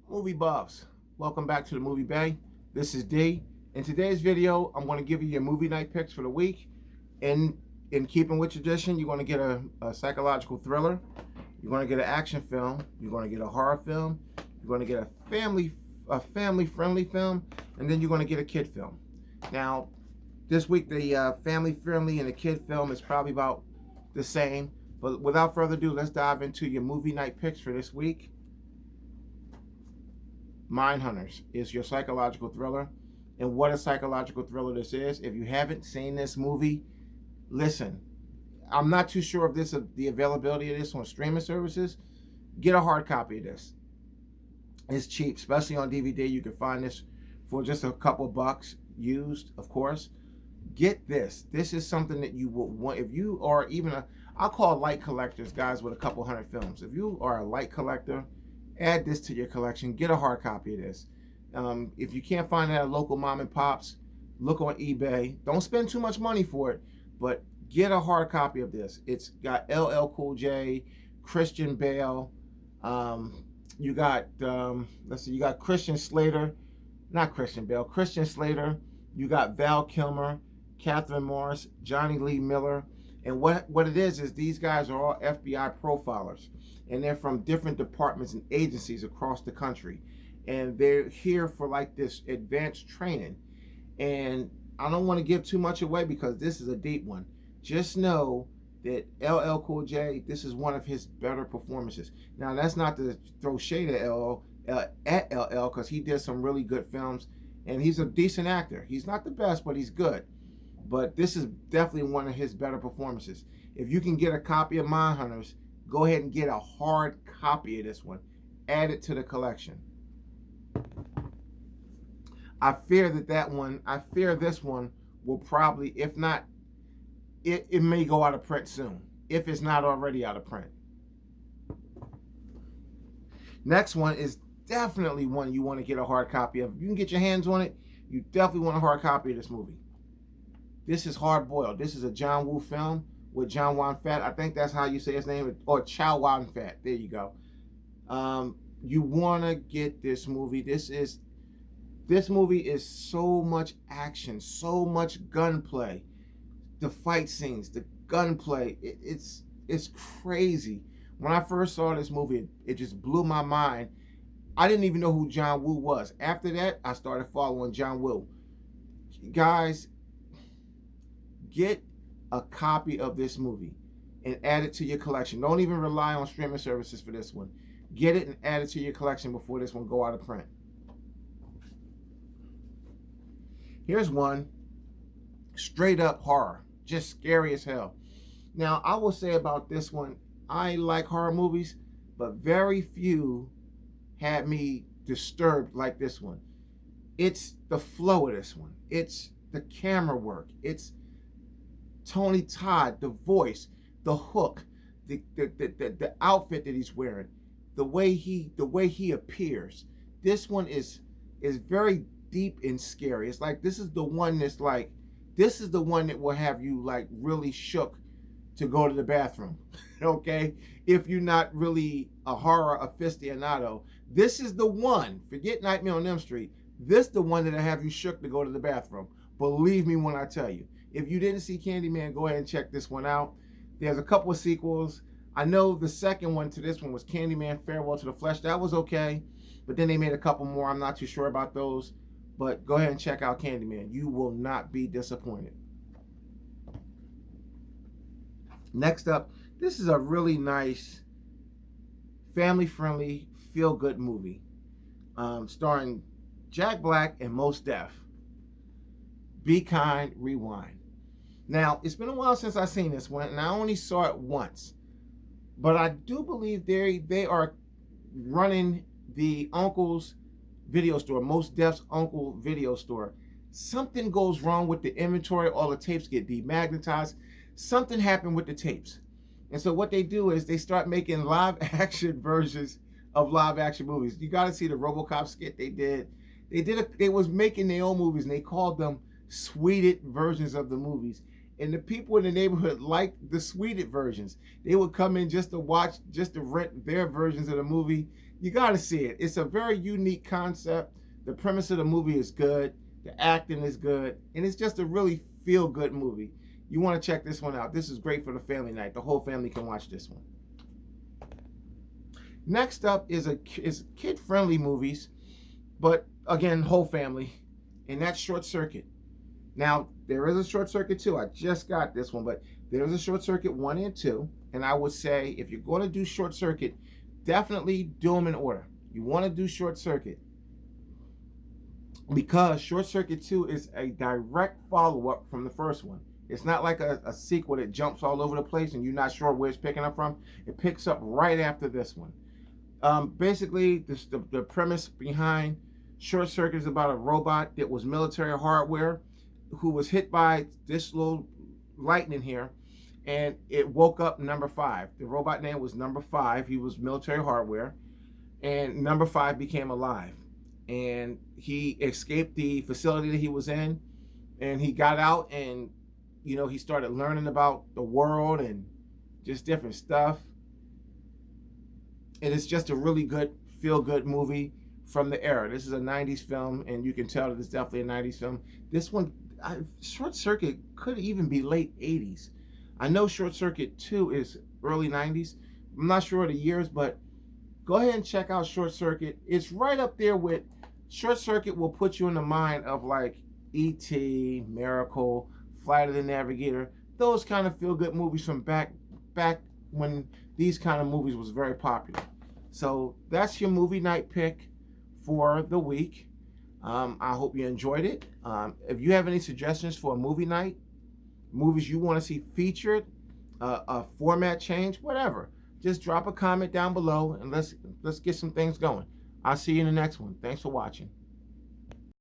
Movie buffs, welcome back to the Movie Bay. This is D. In today's video, I'm going to give you your movie night picks for the week. And in keeping with tradition, you're going to get a psychological thriller, you're going to get an action film, you're going to get a horror film, you're going to get a family friendly film, and then you're going to get a kid film. Now, this week the family friendly and the kid film is probably about the same. But without further ado, let's dive into your movie night picks for this week. Mindhunters is your psychological thriller. And what a psychological thriller this is. If you haven't seen this movie, listen. I'm not too sure if the availability of this on streaming services. Get a hard copy of this. It's cheap, especially on DVD. You can find this for just a couple bucks used, of course. Get this. This is something that you will want. If you are even I'll call light collectors, guys with a couple hundred films. If you are a light collector, add this to your collection. Get a hard copy of this. If you can't find it at a local mom and pops, look on eBay. Don't spend too much money for it, but get a hard copy of this. It's got LL Cool J, Christian Bale. You got let's see, you got Christian Slater, not Christian Bale, Christian Slater. You got Val Kilmer, Catherine Morris, Johnny Lee Miller. And what it is these guys are all FBI profilers, and they're from different departments and agencies across the country, and they're here for like this advanced training. And I don't want to give too much away because this is a deep one. Just know that LL Cool J, this is one of his better performances. Now, that's not to throw shade at LL because he did some really good films, and he's a decent actor. He's not the best, but he's good. But this is definitely one of his better performances. If you can get a copy of Mindhunters, go ahead and get a hard copy of this one. Add it to the collection. I fear this one will probably, if not, it may go out of print soon, if it's not already out of print. Next one is definitely one you want to get a hard copy of. If you can get your hands on it, you definitely want a hard copy of this movie. This is Hardboiled. This is a John Woo film with John Wan Fat. I think that's how you say his name, or Chow Wan Fat. There you go. You want to get this movie. This movie is so much action, so much gunplay. The fight scenes, the gunplay, it's crazy. When I first saw this movie, it just blew my mind. I didn't even know who John Woo was. After that, I started following John Woo. Guys, get a copy of this movie and add it to your collection. Don't even rely on streaming services for this one. Get it and add it to your collection before this one go out of print. Here's one, straight up horror, just scary as hell. Now, I will say about this one, I like horror movies, but very few had me disturbed like this one. It's the flow of this one. It's the camera work. It's Tony Todd, the voice, the hook, the outfit that he's wearing, the way he appears. This one is very deep and scary. It's like this is the one that will have you like really shook to go to the bathroom. Okay? If you're not really a horror aficionado, this is the one. Forget Nightmare on Elm Street. This is the one that'll have you shook to go to the bathroom. Believe me when I tell you. If you didn't see Candyman, go ahead and check this one out. There's a couple of sequels. I know the second one to this one was Candyman Farewell to the Flesh. That was okay. But then they made a couple more. I'm not too sure about those. But go ahead and check out Candyman. You will not be disappointed. Next up, this is a really nice, family-friendly, feel-good movie. Starring Jack Black and Mos Def. Be Kind, Rewind. Now, it's been a while since I've seen this one, and I only saw it once. But I do believe they are running the uncle's video store, Mos Def's uncle video store. Something goes wrong with the inventory. All the tapes get demagnetized. Something happened with the tapes. And so what they do is they start making live action versions of live action movies. You got to see the RoboCop skit they did. They was making their own movies, and they called them sweeted versions of the movies. And the people in the neighborhood liked the sweeted versions. They would come in just to watch, just to rent their versions of the movie. You got to see it. It's a very unique concept. The premise of the movie is good. The acting is good, and it's just a really feel-good movie. You want to check this one out. This is great for the family night. The whole family can watch this one. Next up is kid-friendly movies, but again, whole family, and that's Short Circuit. Now, there is a Short Circuit 2. I just got this one, but there is a Short Circuit 1 and 2. And I would say if you're going to do Short Circuit, definitely do them in order. You want to do Short Circuit because Short Circuit 2 is a direct follow-up from the first one. It's not like a sequel that jumps all over the place and you're not sure where it's picking up from. It picks up right after this one. Basically, the premise behind Short Circuit is about a robot that was military hardware who was hit by this little lightning here, and it woke up number 5. The robot name was number 5. He was military hardware, and number 5 became alive. And he escaped the facility that he was in, and he got out, and he started learning about the world and just different stuff. And it's just a really good, feel-good movie from the era. This is a 90s film, and you can tell that it's definitely a 90s film. This one, Short Circuit could even be late 80s. I know Short Circuit 2 is early 90s. I'm not sure of the years, but go ahead and check out Short Circuit. It's right up there with Short Circuit will put you in the mind of like E.T., Miracle, Flight of the Navigator, those kind of feel-good movies from back when these kind of movies was very popular. So that's your movie night pick for the week. I hope you enjoyed it. If you have any suggestions for a movie night, movies you want to see featured, a format change, whatever, just drop a comment down below and let's get some things going. I'll see you in the next one. Thanks for watching.